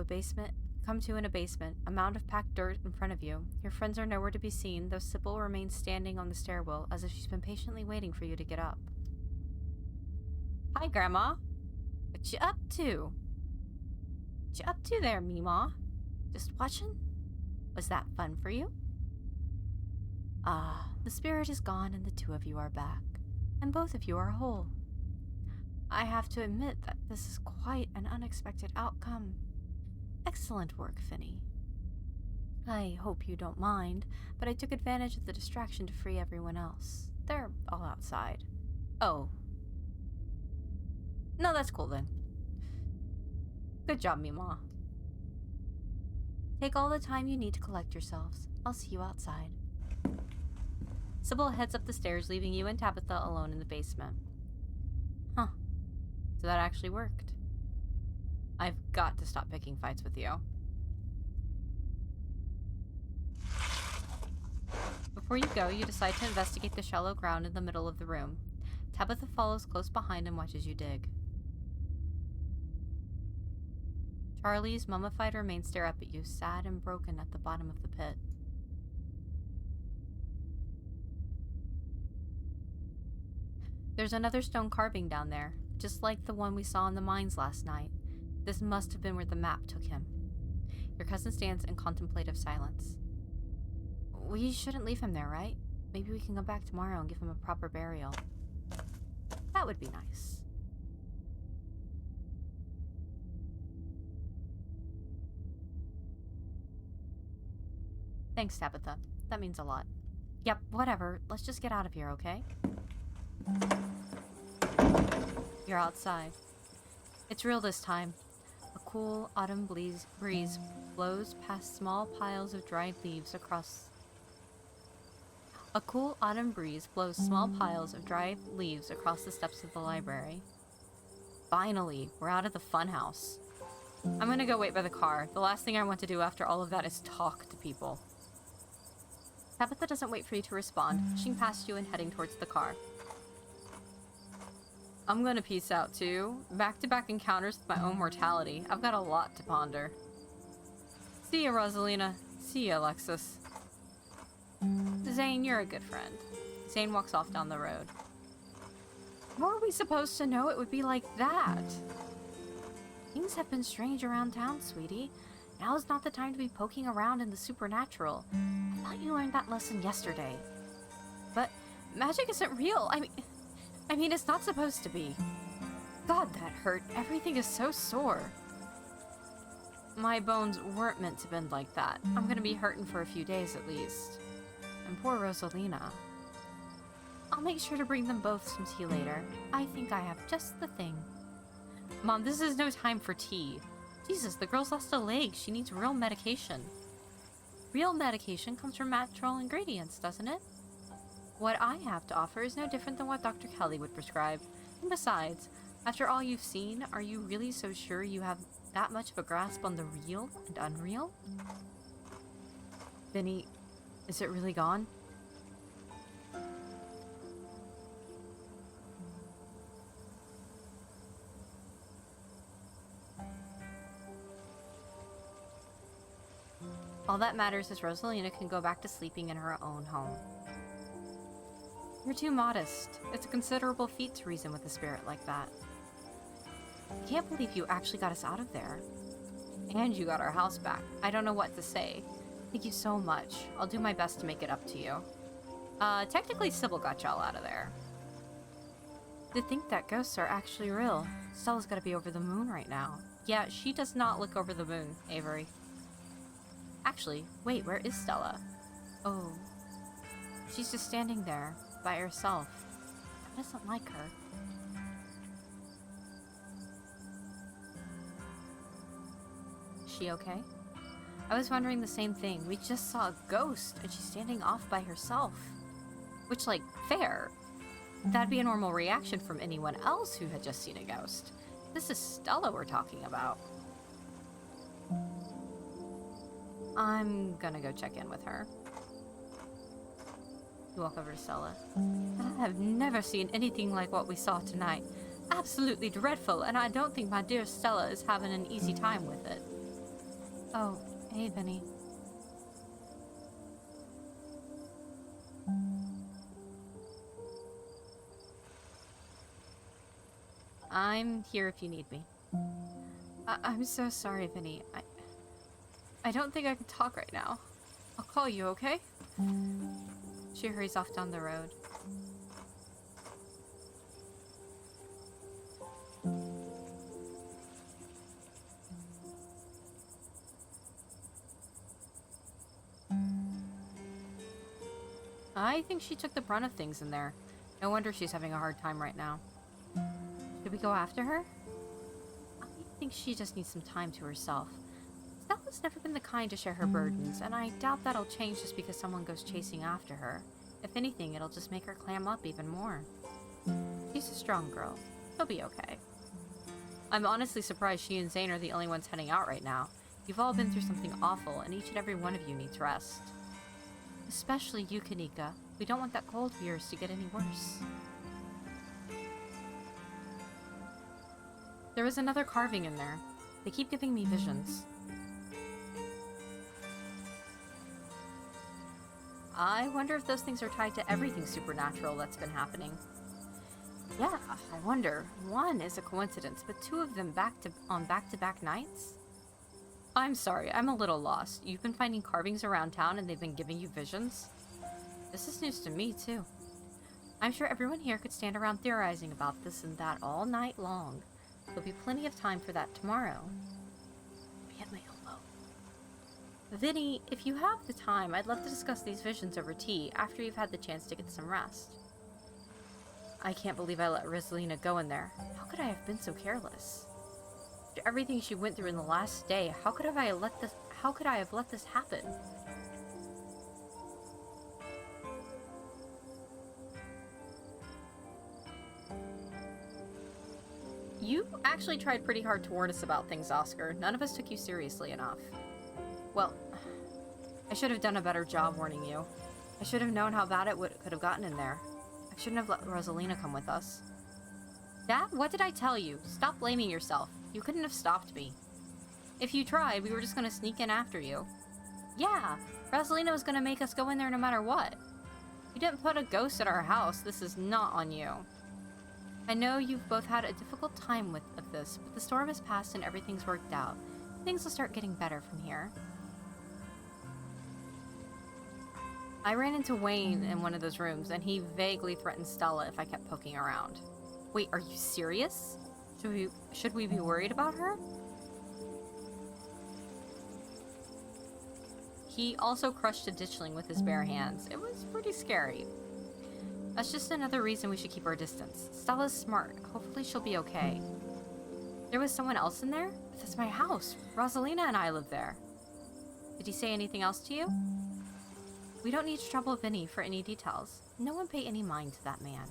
in a basement, a mound of packed dirt in front of you. Your friends are nowhere to be seen, though Sybil remains standing on the stairwell as if she's been patiently waiting for you to get up. Hi, Grandma. What you up to? What you up to there, Meemaw? Just watching? Was that fun for you? Ah, the spirit is gone and the two of you are back, and both of you are whole. I have to admit that this is quite an unexpected outcome. Excellent work, Finny. I hope you don't mind, but I took advantage of the distraction to free everyone else. They're all outside. Oh. No, that's cool then. Good job, Meemaw. Take all the time you need to collect yourselves. I'll see you outside. Sybil heads up the stairs, leaving you and Tabitha alone in the basement. Huh. So that actually worked. I've got to stop picking fights with you. Before you go, you decide to investigate the shallow ground in the middle of the room. Tabitha follows close behind and watches you dig. Charlie's mummified remains stare up at you, sad and broken at the bottom of the pit. There's another stone carving down there, just like the one we saw in the mines last night. This must have been where the map took him. Your cousin stands in contemplative silence. We shouldn't leave him there, right? Maybe we can go back tomorrow and give him a proper burial. That would be nice. Thanks, Tabitha. That means a lot. Yep, whatever. Let's just get out of here, okay? You're outside. It's real this time. A cool autumn breeze blows past small piles of dried leaves across... A cool autumn breeze blows small piles of dried leaves across the steps of the library. Finally, we're out of the funhouse. I'm gonna go wait by the car. The last thing I want to do after all of that is talk to people. Tabitha doesn't wait for you to respond, pushing past you and heading towards the car. I'm gonna peace out too. Back-to-back encounters with my own mortality. I've got a lot to ponder. See ya, Rosalina. See ya, Alexis. Zane, you're a good friend. Zane walks off down the road. How are we supposed to know it would be like that? Things have been strange around town, sweetie. Now is not the time to be poking around in the supernatural. I thought you learned that lesson yesterday. But magic isn't real. I mean, it's not supposed to be. God, that hurt. Everything is so sore. My bones weren't meant to bend like that. I'm gonna be hurting for a few days at least. And poor Rosalina. I'll make sure to bring them both some tea later. I think I have just the thing. Mom, this is no time for tea. Jesus, the girl's lost a leg. She needs real medication. Real medication comes from natural ingredients, doesn't it? What I have to offer is no different than what Dr. Kelly would prescribe. And besides, after all you've seen, are you really so sure you have that much of a grasp on the real and unreal? Vinny, is it really gone? All that matters is Rosalina can go back to sleeping in her own home. You're too modest. It's a considerable feat to reason with a spirit like that. I can't believe you actually got us out of there. And you got our house back. I don't know what to say. Thank you so much. I'll do my best to make it up to you. Technically Sybil got y'all out of there. To think that ghosts are actually real. Stella's gotta be over the moon right now. Yeah, she does not look over the moon, Avery. Actually, wait, where is Stella? Oh. She's just standing there, by herself. That doesn't like her. Is she okay? I was wondering the same thing. We just saw a ghost, and she's standing off by herself. Which, like, fair. That'd be a normal reaction from anyone else who had just seen a ghost. This is Stella we're talking about. I'm gonna go check in with her. You walk over to Stella. I have never seen anything like what we saw tonight. Absolutely dreadful, and I don't think my dear Stella is having an easy time with it. Oh, hey, Vinny. I'm here if you need me. I'm so sorry, Vinny. I don't think I can talk right now. I'll call you, okay? She hurries off down the road. I think she took the brunt of things in there. No wonder she's having a hard time right now. Should we go after her? I think she just needs some time to herself. Stella's never been the kind to share her burdens, and I doubt that'll change just because someone goes chasing after her. If anything, it'll just make her clam up even more. She's a strong girl. She'll be okay. I'm honestly surprised she and Zane are the only ones heading out right now. You've all been through something awful, and each and every one of you needs rest. Especially you, Kanika. We don't want that cold of yours to get any worse. There was another carving in there. They keep giving me visions. I wonder if those things are tied to everything supernatural that's been happening. Yeah, I wonder. One is a coincidence, but two of them on back-to-back nights? I'm sorry, I'm a little lost. You've been finding carvings around town and they've been giving you visions? This is news to me, too. I'm sure everyone here could stand around theorizing about this and that all night long. There'll be plenty of time for that tomorrow. Be at my elbow. Vinny, if you have the time, I'd love to discuss these visions over tea after you've had the chance to get some rest. I can't believe I let Rosalina go in there. How could I have been so careless? After everything she went through in the last day, how could I have let this happen? You actually tried pretty hard to warn us about things, Oscar. None of us took you seriously enough. Well, I should have done a better job warning you. I should have known how bad it could have gotten in there. I shouldn't have let Rosalina come with us. Dad, what did I tell you? Stop blaming yourself. You couldn't have stopped me. If you tried, we were just gonna sneak in after you. Yeah, Rosalina was gonna make us go in there no matter what. You didn't put a ghost at our house. This is not on you. I know you've both had a difficult time of this, but the storm has passed and everything's worked out. Things will start getting better from here. I ran into Wayne in one of those rooms, and he vaguely threatened Stella if I kept poking around. Wait, are you serious? Should we be worried about her? He also crushed a ditchling with his bare hands. It was pretty scary. That's just another reason we should keep our distance. Stella's smart. Hopefully she'll be okay. There was someone else in there? But that's my house. Rosalina and I live there. Did he say anything else to you? We don't need to trouble Vinny for any details. No one pay any mind to that man.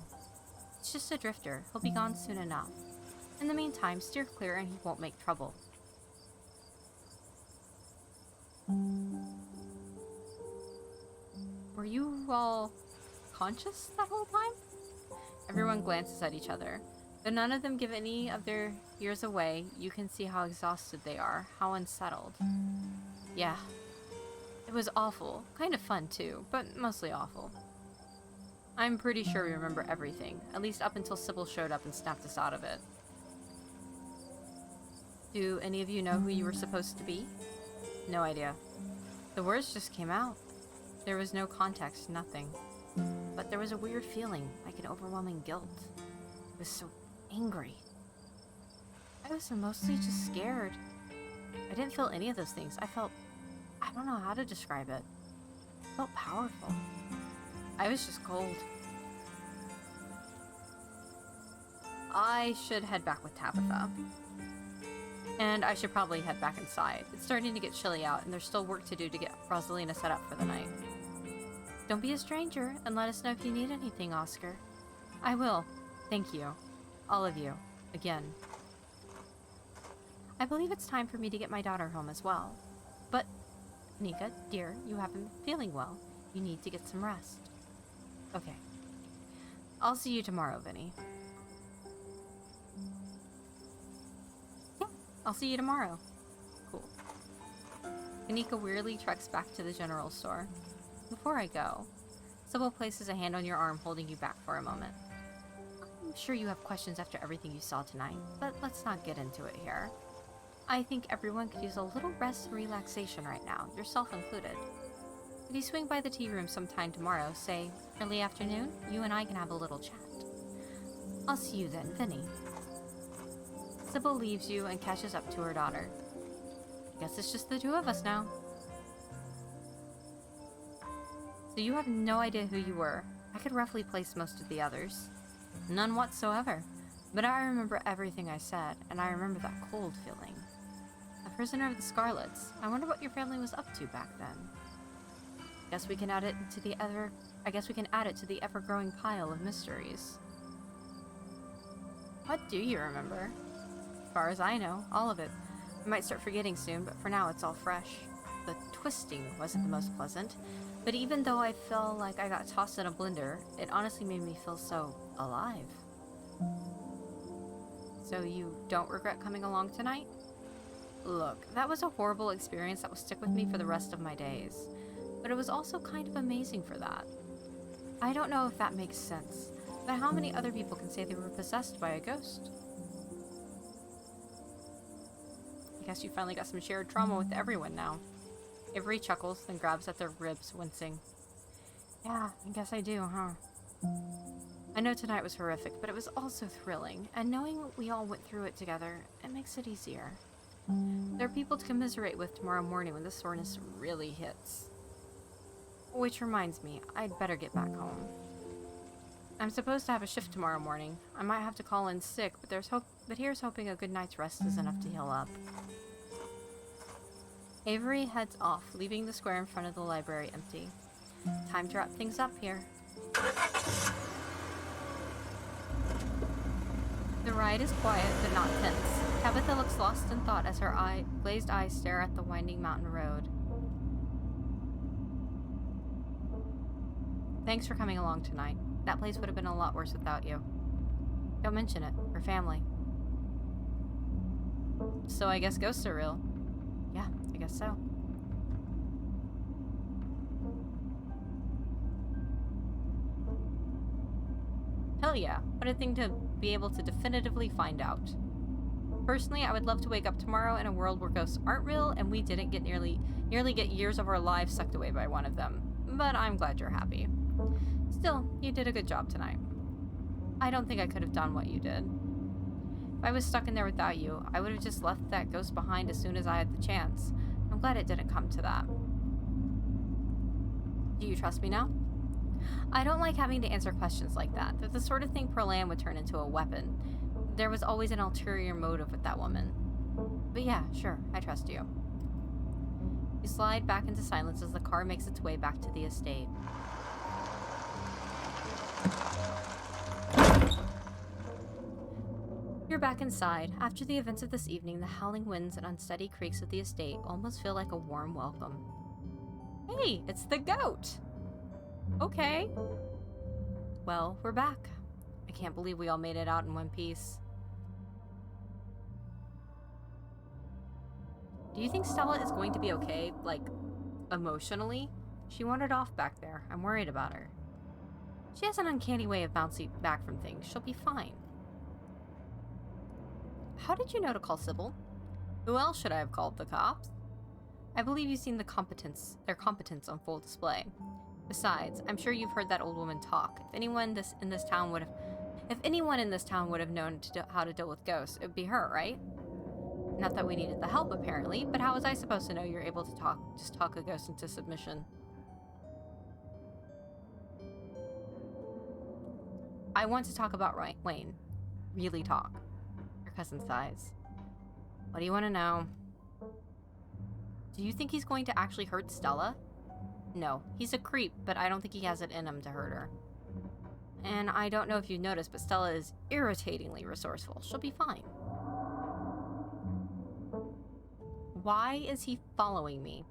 It's just a drifter. He'll be gone soon enough. In the meantime, steer clear and he won't make trouble. Were you all conscious that whole time? Everyone glances at each other. Though none of them give any of their years away, you can see how exhausted they are, how unsettled. Yeah. It was awful. Kind of fun too, but mostly awful. I'm pretty sure we remember everything, at least up until Sybil showed up and snapped us out of it. Do any of you know who you were supposed to be? No idea. The words just came out. There was no context, nothing. But there was a weird feeling, like an overwhelming guilt. I was so angry. I was mostly just scared. I didn't feel any of those things. I don't know how to describe it. I felt powerful. I was just cold. I should head back with Tabitha. And I should probably head back inside. It's starting to get chilly out, and there's still work to do to get Rosalina set up for the night. Don't be a stranger, and let us know if you need anything, Oscar. I will. Thank you. All of you. Again. I believe it's time for me to get my daughter home as well. But, Nika, dear, you haven't been feeling well. You need to get some rest. Okay. I'll see you tomorrow, Vinny. Yeah, I'll see you tomorrow. Cool. Nika wearily treks back to the general store. Before I go, Sybil places a hand on your arm, holding you back for a moment. I'm sure you have questions after everything you saw tonight, but let's not get into it here. I think everyone could use a little rest and relaxation right now, yourself included. If you swing by the tea room sometime tomorrow, say early afternoon, you and I can have a little chat. I'll see you then, Vinny. Sybil leaves you and catches up to her daughter. Guess it's just the two of us now. So you have no idea who you were. I could roughly place most of the others. None whatsoever. But I remember everything I said, and I remember that cold feeling. A prisoner of the Scarlets. I wonder what your family was up to back then. I guess we can add it to the ever-growing pile of mysteries. What do you remember? As far as I know, all of it. I might start forgetting soon, but for now it's all fresh. The twisting wasn't the most pleasant, but even though I felt like I got tossed in a blender, it honestly made me feel so alive. So you don't regret coming along tonight? Look, that was a horrible experience that will stick with me for the rest of my days. But it was also kind of amazing for that. I don't know if that makes sense, but how many other people can say they were possessed by a ghost? I guess you finally got some shared trauma with everyone now. Avery chuckles, then grabs at their ribs, wincing. Yeah, I guess I do, huh? I know tonight was horrific, but it was also thrilling, and knowing we all went through it together, it makes it easier. There are people to commiserate with tomorrow morning when the soreness really hits. Which reminds me, I'd better get back home. I'm supposed to have a shift tomorrow morning. I might have to call in sick, but here's hoping a good night's rest is enough to heal up. Avery heads off, leaving the square in front of the library empty. Time to wrap things up here. The ride is quiet, but not tense. Tabitha looks lost in thought as her glazed eyes stare at the winding mountain road. Thanks for coming along tonight. That place would have been a lot worse without you. Don't mention it. We're family. So I guess ghosts are real. Yeah, I guess so. Hell yeah. What a thing to be able to definitively find out. Personally, I would love to wake up tomorrow in a world where ghosts aren't real and we didn't get nearly get years of our lives sucked away by one of them. But I'm glad you're happy. Still, you did a good job tonight. I don't think I could have done what you did. If I was stuck in there without you, I would have just left that ghost behind as soon as I had the chance. I'm glad it didn't come to that. Do you trust me now? I don't like having to answer questions like that. They're the sort of thing Perlan would turn into a weapon. There was always an ulterior motive with that woman. But yeah, sure, I trust you. You slide back into silence as the car makes its way back to the estate. You're back inside. After the events of this evening, the howling winds and unsteady creaks of the estate almost feel like a warm welcome. Hey, it's the goat! Okay. Well, we're back. I can't believe we all made it out in one piece. Do you think Stella is going to be okay, like, emotionally? She wandered off back there. I'm worried about her. She has an uncanny way of bouncing back from things. She'll be fine. How did you know to call Sybil? Who else should I have called? The cops? I believe you've seen their competence on full display. Besides, I'm sure you've heard that old woman talk. If anyone in this town would have known how to deal with ghosts, it would be her, right? Not that we needed the help, apparently, but how was I supposed to know you're able to talk a ghost into submission? I want to talk about Wayne. Really talk. Your cousin sighs. What do you want to know? Do you think he's going to actually hurt Stella? No, he's a creep, but I don't think he has it in him to hurt her. And I don't know if you noticed, but Stella is irritatingly resourceful. She'll be fine. Why is he following me?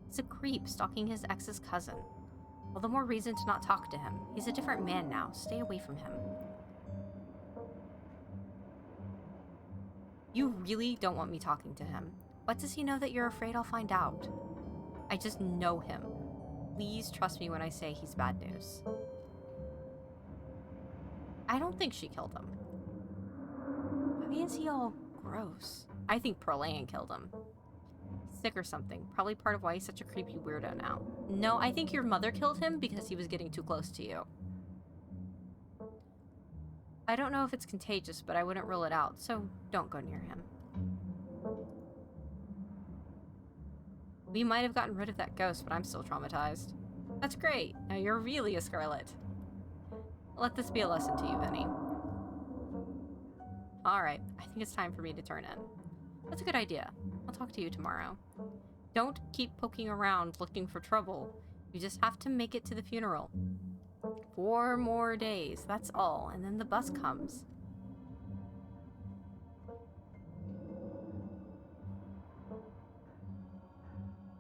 He's a creep stalking his ex's cousin. All the more reason to not talk to him. He's a different man now. Stay away from him. You really don't want me talking to him. What does he know that you're afraid I'll find out? I just know him. Please trust me when I say he's bad news. I don't think she killed him. Why is he all gross? I think Perlan killed him. Sick or something. Probably part of why he's such a creepy weirdo now. No, I think your mother killed him because he was getting too close to you. I don't know if it's contagious, but I wouldn't rule it out, so don't go near him. We might have gotten rid of that ghost, but I'm still traumatized. That's great. Now you're really a Scarlet. Let this be a lesson to you, Vinny. Alright, I think it's time for me to turn in. That's a good idea. I'll talk to you tomorrow. Don't keep poking around looking for trouble. You just have to make it to the funeral. 4 more days, that's all, and then the bus comes.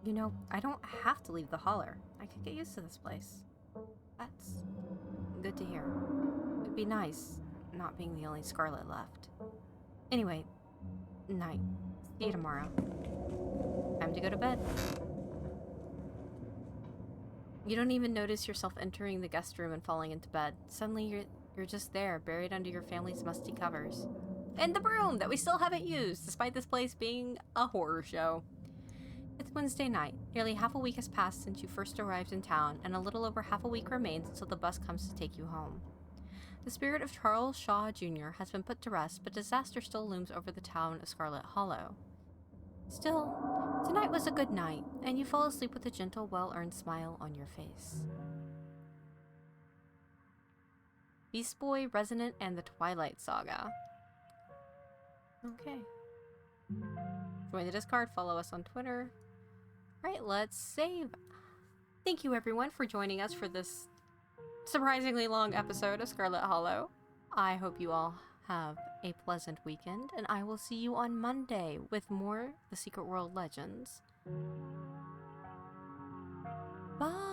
You know, I don't have to leave the holler. I could get used to this place. That's good to hear. It'd be nice not being the only Scarlet left. Anyway, night. See you tomorrow. Time to go to bed. You don't even notice yourself entering the guest room and falling into bed. Suddenly you're just there, buried under your family's musty covers. And the broom that we still haven't used, despite this place being a horror show. It's Wednesday night. Nearly half a week has passed since you first arrived in town, and a little over half a week remains until the bus comes to take you home. The spirit of Charles Shaw Jr. has been put to rest, but disaster still looms over the town of Scarlet Hollow. Still, tonight was a good night, and you fall asleep with a gentle, well-earned smile on your face. Beast Boy, Resonant, and the Twilight Saga. Okay. Join the Discord, follow us on Twitter. Alright, let's save. Thank you everyone for joining us for this surprisingly long episode of Scarlet Hollow. I hope you all have a pleasant weekend, and I will see you on Monday with more The Secret World Legends. Bye!